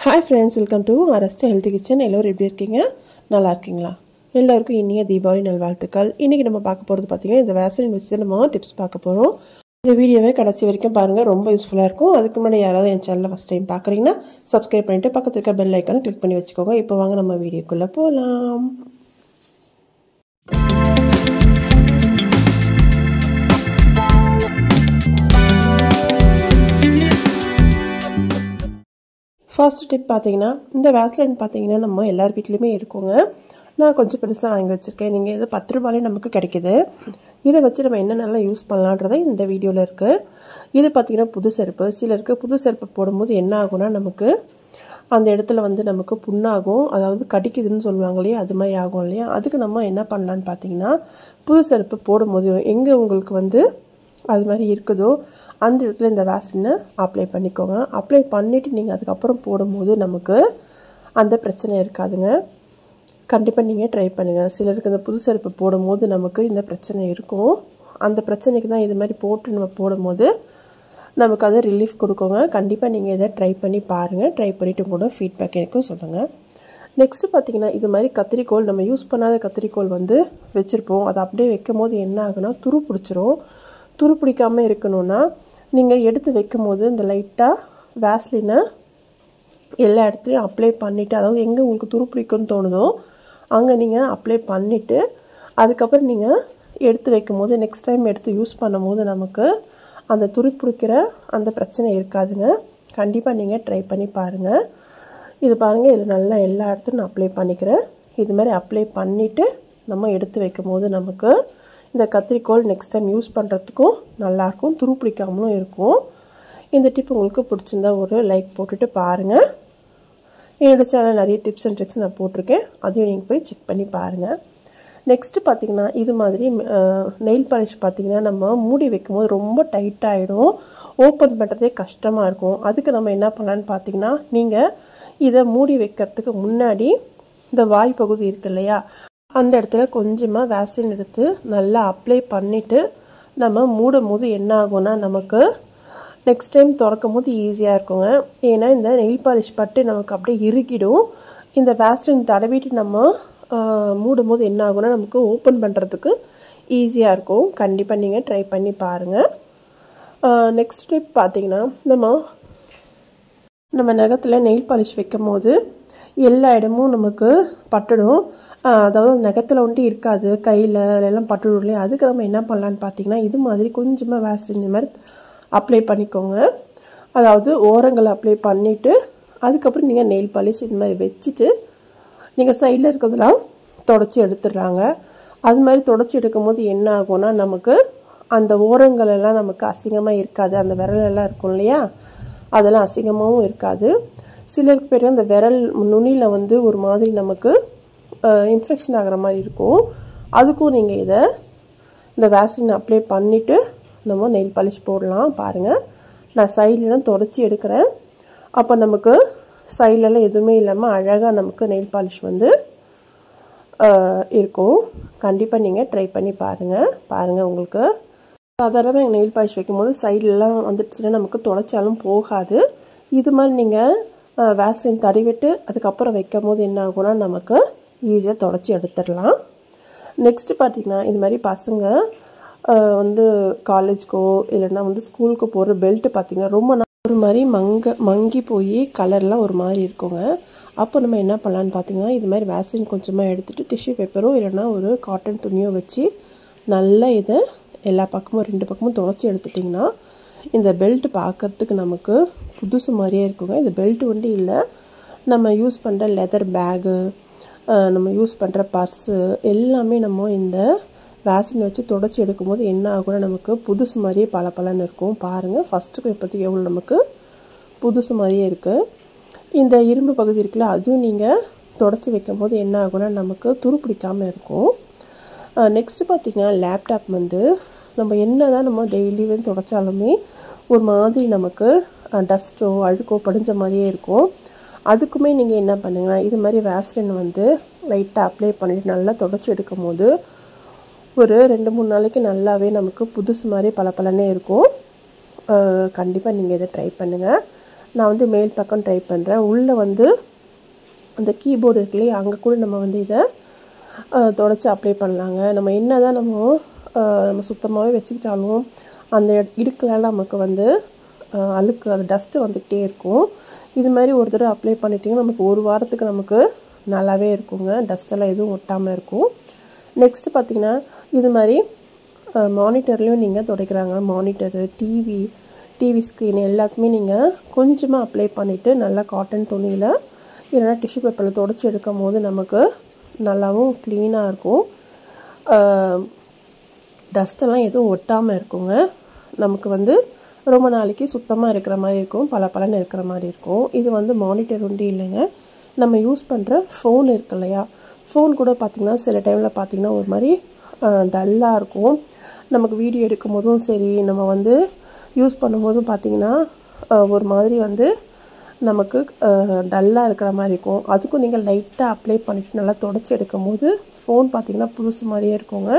Hi friends, welcome to Arasta Healthy Kitchen. எல்லாரும் எப்படி இருக்கீங்க? நல்லா இருக்கீங்களா? எல்லாருக்கும் இனிய தீபாவளி நல்வாழ்த்துக்கள். இன்னைக்கு நம்ம பார்க்க போறது பாத்தீங்கன்னா இந்த வாசலின் வச்சு நம்ம டிப்ஸ் பார்க்க போறோம். இந்த வீடியோவை கடைசி வரைக்கும் பாருங்க, ரொம்ப யூஸ்ஃபுல்லா இருக்கும். அதுக்கு முன்னாடி யாராவது என் சேனலை ஃபர்ஸ்ட் டைம் பார்க்கறீங்கன்னா Subscribe பண்ணிட்டு பக்கத்துல இருக்க பெல் ஐகானை கிளிக் பண்ணி வச்சுக்கோங்க. இப்போ வாங்க நம்ம வீடியோக்குள்ள போலாம். ஃபர்ஸ்ட் டிப் பார்த்தீங்கன்னா இந்த வேஸ்லின் பார்த்தீங்கன்னா நம்ம எல்லார் வீட்லையுமே இருக்குங்க. நான் கொஞ்சம் பெருசாக வாங்கி வச்சுருக்கேன். நீங்கள் இது 10 ரூபாயிலே நமக்கு கிடைக்கிது. இதை வச்சு நம்ம என்னென்னலாம் யூஸ் பண்ணலான்றதை இந்த வீடியோவில் இருக்குது. இது பார்த்தீங்கன்னா புது செருப்பு. சிலருக்கு புது செருப்பு போடும்போது என்ன ஆகும்னா நமக்கு அந்த இடத்துல வந்து நமக்கு புண்ணாகும், அதாவது கடிக்குதுன்னு சொல்லுவாங்க இல்லையா, அது மாதிரி ஆகும் இல்லையா. அதுக்கு நம்ம என்ன பண்ணலான்னு பார்த்தீங்கன்னா புது செருப்பு போடும்போது எங்கே உங்களுக்கு வந்து அது மாதிரி இருக்குதோ அந்த இடத்துல இந்த வேஸ்லினை அப்ளை பண்ணிக்கோங்க. அப்ளை பண்ணிவிட்டு நீங்கள் அதுக்கப்புறம் போடும்போது நமக்கு அந்த பிரச்சனை இருக்காதுங்க. கண்டிப்பாக நீங்கள் ட்ரை பண்ணுங்கள். சிலருக்கு இந்த புது செருப்பு போடும்போது நமக்கு இந்த பிரச்சனை இருக்கும். அந்த பிரச்சனைக்கு தான் இது மாதிரி போட்டு நம்ம போடும்போது நமக்கு அது ரிலீஃப் கொடுக்குங்க. கண்டிப்பாக நீங்கள் இதை ட்ரை பண்ணி பாருங்கள். ட்ரை பண்ணிவிட்டு கூட ஃபீட்பேக் எனக்கும் சொல்லுங்கள். நெக்ஸ்ட்டு பார்த்திங்கன்னா இது மாதிரி கத்திரிக்கோல், நம்ம யூஸ் பண்ணாத கத்திரிக்கோல் வந்து வச்சுருப்போம். அதை அப்படியே வைக்கும் போது என்ன ஆகுனா துரு பிடிச்சிரும். துரு பிடிக்காமல் இருக்கணும்னா நீங்கள் எடுத்து வைக்கும் போது இந்த லைட்டாக வேஸ்லினை எல்லா இடத்துலையும் அப்ளை பண்ணிவிட்டு, அதாவது எங்கே உங்களுக்கு துரு பிடிக்கும்னு தோணுதோ அங்கே நீங்கள் அப்ளை பண்ணிவிட்டு அதுக்கப்புறம் நீங்கள் எடுத்து வைக்கும் போது நெக்ஸ்ட் டைம் எடுத்து யூஸ் பண்ணும் போது நமக்கு அந்த துரு பிடிக்கிற அந்த பிரச்சனை இருக்காதுங்க. கண்டிப்பாக நீங்கள் ட்ரை பண்ணி பாருங்கள். இது பாருங்கள், இதில் நல்லா எல்லா இடத்துலையும் நான் அப்ளை பண்ணிக்கிறேன். இது மாதிரி அப்ளை பண்ணிவிட்டு நம்ம எடுத்து வைக்கும் போது நமக்கு இந்த கத்திரிக்கோல் நெக்ஸ்ட் டைம் யூஸ் பண்ணுறதுக்கும் நல்லாயிருக்கும், துரு பிடிக்காமலும் இருக்கும். இந்த டிப் உங்களுக்கு பிடிச்சிருந்தா ஒரு லைக் போட்டுட்டு பாருங்கள். என்னோடய சேனல் நிறைய டிப்ஸ் அண்ட் ட்ரிக்ஸ் நான் போட்டிருக்கேன், அதையும் நீங்கள் போய் செக் பண்ணி பாருங்கள். நெக்ஸ்ட்டு பார்த்திங்கன்னா இது மாதிரி நெயில் பாலிஷ் பார்த்திங்கன்னா நம்ம மூடி வைக்கும் போது ரொம்ப டைட்டாகிடும், ஓப்பன் பண்ணுறதே கஷ்டமாக இருக்கும். அதுக்கு நம்ம என்ன பண்ணலான்னு பார்த்திங்கன்னா நீங்கள் இதை மூடி வைக்கிறதுக்கு முன்னாடி இந்த வாய் பகுதி இருக்கு இல்லையா, அந்த இடத்துல கொஞ்சமாக வேஸ்லின் எடுத்து நல்லா அப்ளை பண்ணிவிட்டு நம்ம மூடும் போது என்ன ஆகும்னா நமக்கு நெக்ஸ்ட் டைம் திறக்கும் போது ஈஸியாக இருக்குங்க. ஏன்னா இந்த நெயில் பாலிஷ் பட்டு நமக்கு அப்படியே இறுகிடும். இந்த வேஸ்லின் தடவிட்டு நம்ம மூடும் போது என்ன ஆகும்னா நமக்கு ஓப்பன் பண்ணுறதுக்கு ஈஸியாக இருக்கும். கண்டிப்பாக நீங்கள் ட்ரை பண்ணி பாருங்கள். நெக்ஸ்ட் டிப் பார்த்திங்கன்னா நம்ம நகத்தில் நெயில் பாலிஷ் வைக்கும் போது எல்லா இடமும் நமக்கு பட்டுடும். அதாவது நகத்தில் ஒன்றும் இருக்காது, கையில் எல்லாம் பட்டுடும் இல்லையா. அதுக்கு நம்ம என்ன பண்ணலான்னு பார்த்தீங்கன்னா இது மாதிரி கொஞ்சமாக வேஸ்லின் இந்த மாதிரி அப்ளை பண்ணிக்கோங்க. அதாவது ஓரங்களை அப்ளை பண்ணிவிட்டு அதுக்கப்புறம் நீங்கள் நெயில் பாலிஷ் இது மாதிரி வச்சுட்டு நீங்கள் சைடில் இருக்கிறதெல்லாம் தொடச்சி எடுத்துடுறாங்க. அது மாதிரி தொடச்சி எடுக்கும் போது என்ன ஆகும்னா நமக்கு அந்த ஓரங்களெல்லாம் நமக்கு அசிங்கமாக இருக்காது. அந்த விரலெல்லாம் இருக்கும் இல்லையா, அதெல்லாம் அசிங்கமாகவும் இருக்காது. சிலருக்கு பேர் அந்த விரல் நுனியில் வந்து ஒரு மாதிரி நமக்கு இன்ஃபெக்ஷன் ஆகிற மாதிரி இருக்கும். அதுக்கும் நீங்கள் இந்த வேஸ்லின் அப்ளை பண்ணிவிட்டு நம்ம நெயில் பாலிஷ் போடலாம். பாருங்கள், நான் சைட்லலாம் தொடச்சி எடுக்கிறேன். அப்போ நமக்கு சைட்லலாம் எதுவுமே இல்லாமல் அழகாக நமக்கு நெயில் பாலிஷ் வந்து இருக்கும். கண்டிப்பாக நீங்கள் ட்ரை பண்ணி பாருங்கள். உங்களுக்கு சாதாரணமாக நெயில் பாலிஷ் வைக்கும்போது சைட்லலாம் வந்துடுச்சுன்னா நமக்கு தொடச்சாலும் போகாது. இது மாதிரி நீங்கள் வேஸ்லின் தடவிட்டு அதுக்கப்புறம் வைக்கும் போது என்ன ஆகும்னா நமக்கு ஈஸியாக தொடச்சி எடுத்துடலாம். நெக்ஸ்ட்டு பார்த்திங்கன்னா இது மாதிரி பசங்க வந்து காலேஜ்க்கோ இல்லைன்னா வந்து ஸ்கூலுக்கு போகிற பெல்ட்டு பார்த்திங்கன்னா ரொம்ப ஒரு மாதிரி மங்கி போய் கலர்லாம் ஒரு மாதிரி இருக்குங்க. அப்போ நம்ம என்ன பண்ணலான்னு பார்த்திங்கன்னா இது மாதிரி வேஸ்லின் கொஞ்சமாக எடுத்துகிட்டு டிஷ்யூ பேப்பரோ இல்லைன்னா ஒரு காட்டன் துணியோ வச்சு நல்லா இதை எல்லா பக்கமும் 2 பக்கமும் தொடச்சி எடுத்துட்டிங்கன்னா இந்த பெல்ட் பார்க்குறதுக்கு நமக்கு புதுசு மாதிரியே இருக்குங்க. இந்த பெல்ட் ஒண்டி இல்லை, நம்ம யூஸ் பண்ணுற லெதர் பேகு, நம்ம யூஸ் பண்ணுற பர்ஸு எல்லாமே நம்ம இந்த வேஸ்லின் வச்சு தொடச்சி எடுக்கும்போது என்ன ஆகும்னா நமக்கு புதுசு மாதிரியே பளபளன்னு இருக்கும். பாருங்கள், ஃபஸ்ட்டுக்கு இப்போதைக்கு எவ்வளோ நமக்கு புதுசு மாதிரியே இருக்குது. இந்த இரும்பு பகுதி இருக்குல்ல, அதுவும் நீங்கள் தொடச்சி வைக்கும்போது என்ன ஆகும்னா நமக்கு துரு பிடிக்காமல் இருக்கும். நெக்ஸ்ட்டு பார்த்திங்கன்னா லேப்டாப் வந்து நம்ம என்ன தான் நம்ம டெய்லி வந்து தொடச்சாலுமே ஒரு மாதிரி நமக்கு டஸ்ட்டோ அழுக்கோ படிஞ்ச மாதிரியே இருக்கும். அதுக்குமே நீங்கள் என்ன பண்ணுங்கன்னா இது மாதிரி வேஸ்லின் வந்து லைட்டாக அப்ளை பண்ணிவிட்டு நல்லா தொடச்சி எடுக்கும் போது ஒரு 2-3 நாளைக்கு நல்லாவே நமக்கு புதுசு மாதிரி பளபளன்னே இருக்கும். கண்டிப்பாக நீங்கள் இதை ட்ரை பண்ணுங்கள். நான் வந்து மேல் பக்கம் ட்ரை பண்ணுறேன். உள்ளே வந்து அந்த கீபோர்டு இருக்கு இல்லையா, அங்கே கூட நம்ம வந்து இதை தொடச்சி அப்ளை பண்ணலாங்க. நம்ம என்ன தான் நம்ம சுத்தமாகவே வச்சுக்கிட்டாலும் அந்த இடுக்கெல்லாம் நமக்கு வந்து அழுக்கு, அது டஸ்ட்டு வந்துக்கிட்டே இருக்கும். இது மாதிரி ஒரு தடவை அப்ளை பண்ணிட்டிங்கன்னா நமக்கு ஒரு வாரத்துக்கு நமக்கு நல்லாவே இருக்குங்க. டஸ்ட்டெல்லாம் எதுவும் ஒட்டாமல் இருக்கும். நெக்ஸ்ட்டு பார்த்திங்கன்னா இது மாதிரி மானிட்டர்லேயும் நீங்கள் துடைக்கிறாங்க. மானிட்டரு, டிவி ஸ்க்ரீன் எல்லாத்துமே நீங்கள் கொஞ்சமாக அப்ளை பண்ணிவிட்டு நல்லா காட்டன் துணியில் இல்லைனா டிஷ்யூ பேப்பரில் துடைச்சி எடுக்கும் போது நமக்கு நல்லாவும் க்ளீனாக இருக்கும். டஸ்ட்டெல்லாம் எதுவும் ஒட்டாமல் இருக்குங்க. நமக்கு வந்து ரொம்ப நாளைக்கு சுத்தமாக இருக்கிற மாதிரி இருக்கும், பளபளன்னு இருக்கிற மாதிரி இருக்கும். இது வந்து மானிட்டர் ஒண்டி இல்லைங்க, நம்ம யூஸ் பண்ணுற ஃபோன் இருக்கு இல்லையா, ஃபோன் கூட பார்த்திங்கன்னா சில டைமில் பார்த்திங்கன்னா ஒரு மாதிரி டல்லாக இருக்கும். நமக்கு வீடியோ எடுக்கும் போதும் சரி, நம்ம வந்து யூஸ் பண்ணும்போதும் பார்த்திங்கன்னா ஒரு மாதிரி வந்து நமக்கு டல்லாக இருக்கிற மாதிரி இருக்கும். அதுக்கும் நீங்கள் லைட்டாக அப்ளை பண்ணிவிட்டு நல்லா தொடச்சி எடுக்கும் போது ஃபோன் பார்த்திங்கன்னா புதுசு மாதிரியே இருக்குங்க.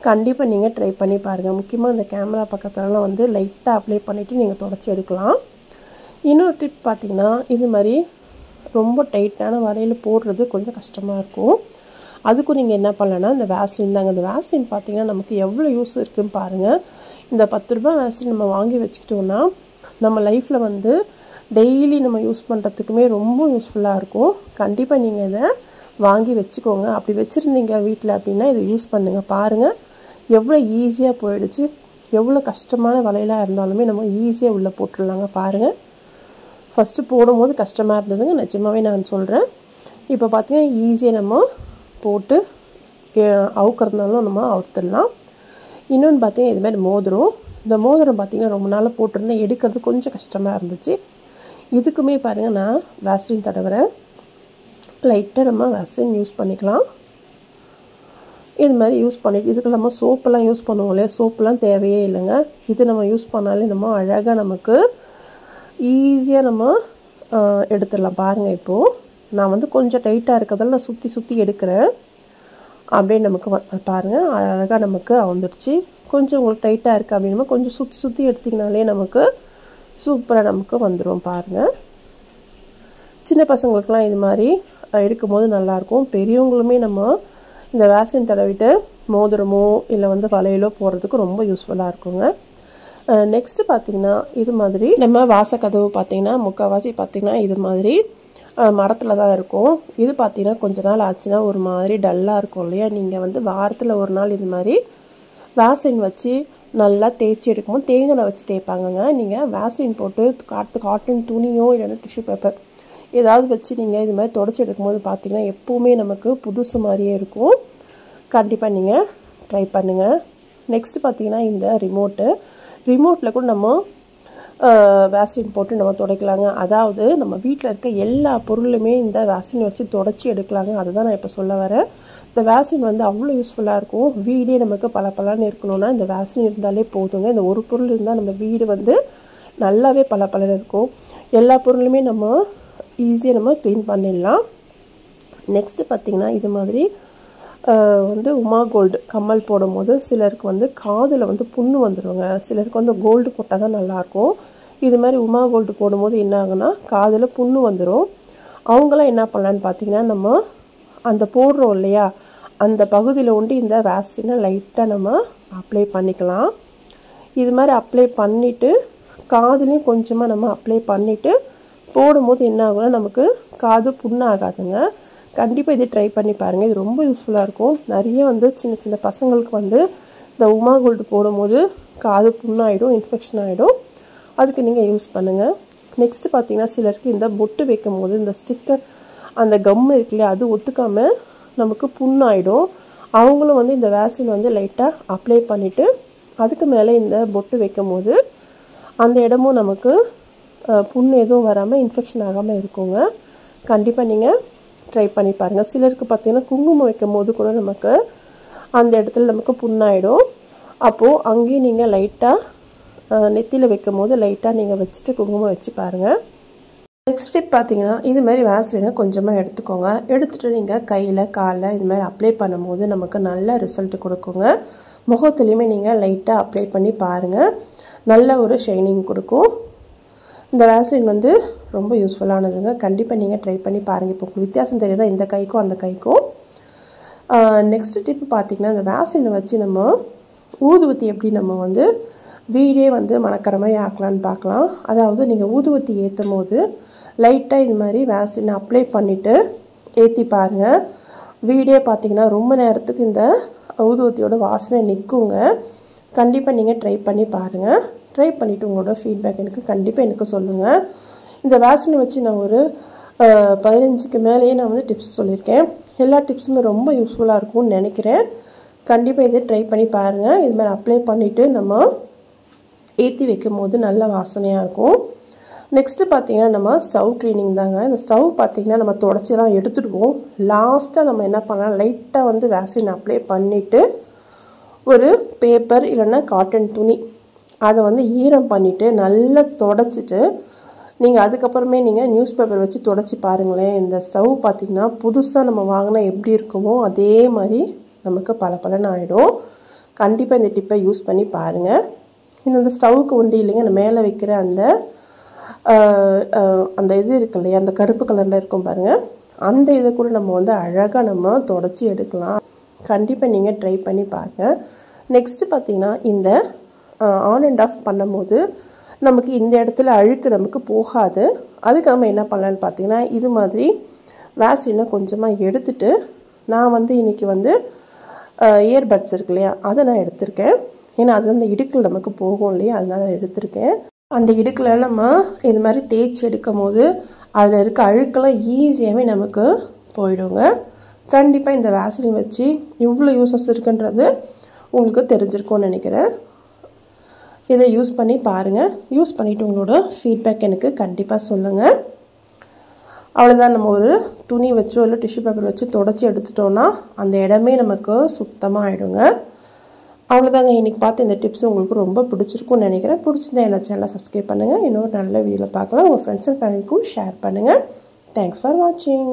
கண்டிப்பாக நீங்கள் ட்ரை பண்ணி பாருங்கள். முக்கியமாக இந்த கேமரா பக்கத்துலலாம் வந்து லைட்டாக அப்ளை பண்ணிவிட்டு நீங்கள் தொடச்சி எடுக்கலாம். இன்னொரு டிப் பார்த்திங்கன்னா இது மாதிரி ரொம்ப டைட்டான வலையில் போடுறது கொஞ்சம் கஷ்டமாக இருக்கும். அதுக்கும் நீங்கள் என்ன பண்ணலன்னா இந்த வேஸ்லின் தாங்க. இந்த வேஸ்லின் பார்த்திங்கன்னா நமக்கு எவ்வளோ யூஸ் இருக்குதுன்னு பாருங்கள். இந்த 10 ரூபாய் வேஸ்லின் நம்ம வாங்கி வச்சுக்கிட்டோன்னா நம்ம லைஃப்பில் வந்து டெய்லி நம்ம யூஸ் பண்ணுறதுக்குமே ரொம்ப யூஸ்ஃபுல்லாக இருக்கும். கண்டிப்பாக நீங்கள் இதை வாங்கி வச்சுக்கோங்க. அப்படி வச்சுருந்தீங்க வீட்டில் அப்படின்னா இதை யூஸ் பண்ணுங்கள். பாருங்கள் எவ்வளோ ஈஸியாக போயிடுச்சு. எவ்வளோ கஷ்டமான வலையிலாக இருந்தாலுமே நம்ம ஈஸியாக உள்ளே போட்டுடலாங்க. பாருங்கள், ஃபஸ்ட்டு போடும்போது கஷ்டமாக இருந்ததுங்க, நிஜமாகவே நான் சொல்கிறேன். இப்போ பார்த்திங்கன்னா ஈஸியாக நம்ம போட்டு அவுக்கிறதுனாலும் நம்ம அவுத்துடலாம். இன்னொன்று பார்த்திங்கன்னா இது மாதிரி மோதிரம். இந்த மோதிரம் பார்த்திங்கன்னா ரொம்ப நாள் போட்டிருந்தேன், எடுக்கிறது கொஞ்சம் கஷ்டமாக இருந்துச்சு. இதுக்குமே பாருங்கள் நான் வேஸ்லின் தடவுறேன். லைட்டாக நம்ம வேஸ்லின் யூஸ் பண்ணிக்கலாம். இது மாதிரி யூஸ் பண்ணிவிட்டு இதுக்கு நம்ம சோப்பெல்லாம் யூஸ் பண்ணுவோம் இல்லையா, சோப்பெல்லாம் தேவையே இல்லைங்க. இது நம்ம யூஸ் பண்ணாலே நம்ம அழகாக நமக்கு ஈஸியாக நம்ம எடுத்துடலாம். பாருங்கள், இப்போது நான் வந்து கொஞ்சம் டைட்டாக இருக்கிறதால நான் சுற்றி எடுக்கிறேன். அப்படியே நமக்கு பாருங்கள் அழகாக நமக்கு வந்துடுச்சு. கொஞ்சம் உங்களுக்கு டைட்டாக இருக்குது அப்படின்னா கொஞ்சம் சுற்றி எடுத்திங்கனாலே நமக்கு சூப்பராக நமக்கு வந்துடும். பாருங்கள், சின்ன பசங்களுக்கெலாம் இது மாதிரி எடுக்கும்போது நல்லாயிருக்கும். பெரியவங்களுமே நம்ம இந்த வேஸ்லின் தடவிட்டு மோதிரமோ இல்லை வந்து வலையிலோ போடுறதுக்கு ரொம்ப யூஸ்ஃபுல்லாக இருக்குங்க. நெக்ஸ்ட்டு பார்த்திங்கன்னா இது மாதிரி நம்ம வாசக்கதவு பார்த்திங்கன்னா முக்கால்வாசி பார்த்திங்கன்னா இது மாதிரி மரத்தில் தான் இருக்கும். இது பார்த்திங்கன்னா கொஞ்ச நாள் ஆச்சுன்னா ஒரு மாதிரி டல்லாக இருக்கும் இல்லையா, நீங்கள் வந்து வாரத்தில் ஒரு நாள் இது மாதிரி வேஸ்லின் வச்சு நல்லா தேய்ச்சி எடுக்கும்போது தேங்காய் வச்சு தேய்ப்பாங்கங்க. நீங்கள் வேஸ்லின் போட்டு காட்டன் துணியோ இல்லைன்னா டிஷ்யூ பேப்பர் ஏதாவது வச்சு நீங்கள் இது மாதிரி தொடச்சி எடுக்கும்போது பார்த்திங்கன்னா எப்போவுமே நமக்கு புதுசு மாதிரியே இருக்கும். கண்டிப்பாக நீங்கள் ட்ரை பண்ணுங்கள். நெக்ஸ்ட்டு பார்த்திங்கன்னா இந்த ரிமோட்டில் கூட நம்ம வேஸ்லின் போட்டு நம்ம துடைக்கலாங்க. அதாவது நம்ம வீட்டில் இருக்க எல்லா பொருளுமே இந்த வேஸ்லின் வச்சு தொடச்சி எடுக்கலாங்க. அதுதான் நான் இப்போ சொல்ல வரேன். இந்த வேஸ்லின் வந்து அவ்வளோ யூஸ்ஃபுல்லாக இருக்கும். வீடே நமக்கு பளபளன்னு இருக்கணும்னா இந்த வேஸ்லின் இருந்தாலே போதுங்க. இந்த ஒரு பொருள் இருந்தால் நம்ம வீடு வந்து நல்லாவே பளபளன்னு இருக்கும். எல்லா பொருளுமே நம்ம ஈஸியாக நம்ம க்ளீன் பண்ணிடலாம். நெக்ஸ்ட்டு பார்த்திங்கன்னா இது மாதிரி வந்து உமா கோல்டு கம்மல் போடும்போது சிலருக்கு வந்து காதில் வந்து புண்ணு வந்துடுங்க. சிலருக்கு வந்து கோல்டு போட்டால் தான் நல்லாயிருக்கும். இது மாதிரி உமா கோல்டு போடும்போது என்ன ஆகுனா காதில் புண்ணு வந்துடும். அவங்களாம் என்ன பண்ணலான்னு பார்த்திங்கன்னா நம்ம அந்த போடுறோம் இல்லையா அந்த பகுதியில் உண்டு இந்த வேஸ்லினை லைட்டாக நம்ம அப்ளை பண்ணிக்கலாம். இது மாதிரி அப்ளை பண்ணிவிட்டு காதுலேயும் கொஞ்சமாக நம்ம அப்ளை பண்ணிவிட்டு போடும்போது என்ன ஆகுனா நமக்கு காது புண்ணாகாதுங்க. கண்டிப்பாக இதை ட்ரை பண்ணி பாருங்கள். இது ரொம்ப யூஸ்ஃபுல்லாக இருக்கும். நிறைய வந்து சின்ன பசங்களுக்கு வந்து இந்த உமா கோல்டு போடும்போது காது புண்ணாயிடும், இன்ஃபெக்ஷன் ஆகிடும். அதுக்கு நீங்கள் யூஸ் பண்ணுங்கள். நெக்ஸ்ட்டு பார்த்திங்கன்னா சிலருக்கு இந்த பொட்டு வைக்கும் போது இந்த ஸ்டிக்கர் அந்த கம் இருக்கு இல்லையா அது ஒத்துக்காமல் நமக்கு புண்ணாயிடும். அவங்களும் வந்து இந்த வேஸ்லின் வந்து லைட்டாக அப்ளை பண்ணிவிட்டு அதுக்கு மேலே இந்த பொட்டு வைக்கும் போது அந்த இடமும் நமக்கு புண்ணு எதுவும் வராமல் இன்ஃபெக்ஷன் ஆகாமல் இருக்குங்க. கண்டிப்பாக நீங்கள் ட்ரை பண்ணி பாருங்கள். சிலருக்கு பார்த்திங்கன்னா குங்குமம் வைக்கும் போது கூட நமக்கு அந்த இடத்துல நமக்கு புண்ணாயிடும். அப்போது அங்கேயும் நீங்கள் லைட்டாக நெத்தியில் வைக்கும் போது லைட்டாக நீங்கள் வச்சுட்டு குங்குமம் வச்சு பாருங்கள். நெக்ஸ்ட் ஸ்டெப் பார்த்திங்கன்னா இது மாதிரி வேஸ்லினை கொஞ்சமாக எடுத்துக்கோங்க. எடுத்துகிட்டு நீங்கள் கையில் காலில் இது மாதிரி அப்ளை பண்ணும்போது நமக்கு நல்ல ரிசல்ட் கொடுக்குங்க. முகத்துலேயுமே நீங்கள் லைட்டாக அப்ளை பண்ணி பாருங்கள், நல்ல ஒரு ஷைனிங் கொடுக்கும். இந்த வேஸ்லின் வந்து ரொம்ப யூஸ்ஃபுல்லானதுங்க. கண்டிப்பாக நீங்கள் ட்ரை பண்ணி பாருங்கள். இப்போ உங்களுக்கு வித்தியாசம் தெரியுதா இந்த கைக்கும் அந்த கைக்கும்? நெக்ஸ்ட் டிப்பு பார்த்திங்கன்னா, இந்த வேஸ்லினை வச்சு நம்ம ஊதுவத்தி எப்படி நம்ம வந்து வீடே வந்து மணக்கிற மாதிரி ஆக்கலான்னு பார்க்கலாம். அதாவது நீங்கள் ஊதுவத்தி ஏற்றும் போது லைட்டாக இது மாதிரி வேஸ்லினை அப்ளை பண்ணிவிட்டு ஏற்றி பாருங்கள். வீடே பார்த்திங்கன்னா ரொம்ப நேரத்துக்கு இந்த ஊதுவத்தியோட வாசனை நிற்குங்க. கண்டிப்பாக நீங்கள் ட்ரை பண்ணி பாருங்கள். ட்ரை பண்ணிவிட்டு உங்களோட ஃபீட்பேக் எனக்கு கண்டிப்பாக எனக்கு சொல்லுங்கள். இந்த வேஸ்லினை வச்சு நான் ஒரு 15க்கு மேலேயே நான் வந்து டிப்ஸ் சொல்லியிருக்கேன். எல்லா டிப்ஸுமே ரொம்ப யூஸ்ஃபுல்லாக இருக்கும்னு நினைக்கிறேன். கண்டிப்பாக இதை ட்ரை பண்ணி பாருங்கள். இது மாதிரி அப்ளை பண்ணிவிட்டு நம்ம ஏற்றி வைக்கும் போது நல்ல வாசனையாக இருக்கும். நெக்ஸ்ட்டு பார்த்திங்கன்னா நம்ம ஸ்டவ் க்ளீனிங் தாங்க. இந்த ஸ்டவ் பார்த்திங்கன்னா நம்ம தொடச்சி தான் எடுத்துடுவோம். லாஸ்ட்டாக நம்ம என்ன பண்ணலாம், லைட்டாக வந்து வேஸ்லின் அப்ளை பண்ணிவிட்டு ஒரு பேப்பர் இல்லைன்னா காட்டன் துணி அதை வந்து ஈரம் பண்ணிவிட்டு நல்லா தொடச்சிட்டு நீங்கள் அதுக்கப்புறமே நீங்கள் நியூஸ் பேப்பர் வச்சு தொடச்சி பாருங்களேன். இந்த ஸ்டவ் பார்த்திங்கன்னா புதுசாக நம்ம வாங்கினா எப்படி இருக்குமோ அதே மாதிரி நமக்கு பளபளன்னு ஆகிடும். கண்டிப்பாக இந்த டிப்பை யூஸ் பண்ணி பாருங்கள். இந்த ஸ்டவ்வுக்கு உண்டு இல்லைங்க, அந்த மேலே வைக்கிற அந்த இது இருக்கு இல்லையா, அந்த கருப்பு கலரில் இருக்கும் பாருங்கள், அந்த இதை கூட நம்ம வந்து அழகாக நம்ம தொடச்சி எடுக்கலாம். கண்டிப்பாக நீங்கள் ட்ரை பண்ணி பாருங்கள். நெக்ஸ்ட்டு பார்த்திங்கன்னா இந்த ஆன் அண்ட் ஆஃப் பண்ணும்போது நமக்கு இந்த இடத்துல அழுக்கு நமக்கு போகாது. அதுக்கு நம்ம என்ன பண்ணலான்னு பார்த்திங்கன்னா, இது மாதிரி வேஸ்லினை கொஞ்சமாக எடுத்துட்டு நான் வந்து இன்றைக்கி வந்து இயர்பட்ஸ் இருக்கு இல்லையா, அதை நான் எடுத்திருக்கேன். ஏன்னா அது அந்த இடுக்கில் நமக்கு போகும் இல்லையா, அதனால எடுத்திருக்கேன். அந்த இடுக்கில் நம்ம இது மாதிரி தேய்ச்சி எடுக்கும் போது அதில் இருக்க அழுக்கெல்லாம் ஈஸியாகவே நமக்கு போயிடுங்க. கண்டிப்பாக இந்த வேஸ்லின் வச்சு இவ்வளோ யூஸஸ் இருக்குன்றது உங்களுக்கு தெரிஞ்சிருக்கும்னு நினைக்கிறேன். இதை யூஸ் பண்ணி பாருங்கள். யூஸ் பண்ணிவிட்டு உங்களோட ஃபீட்பேக் எனக்கு கண்டிப்பாக சொல்லுங்கள். அவ்வளோதான். நம்ம ஒரு துணி வச்சோ இல்லை டிஷ்யூ பேப்பர் வச்சு தொடச்சி எடுத்துட்டோன்னா அந்த இடமே நமக்கு சுத்தமாக ஆகிடுங்க. அவ்வளோதாங்க. இன்றைக்கி பார்த்து இந்த டிப்ஸ் உங்களுக்கு ரொம்ப பிடிச்சிருக்கும்னு நினைக்கிறேன். பிடிச்சிருந்தா என்ன சேனலை சப்ஸ்கிரைப் பண்ணுங்கள். இன்னொரு நல்ல வீடியோவில் பார்க்கலாம். உங்கள் ஃப்ரெண்ட்ஸ் அண்ட் ஃபேமிலிக்கும் ஷேர் பண்ணுங்கள். தேங்க்ஸ் ஃபார் வாட்சிங்.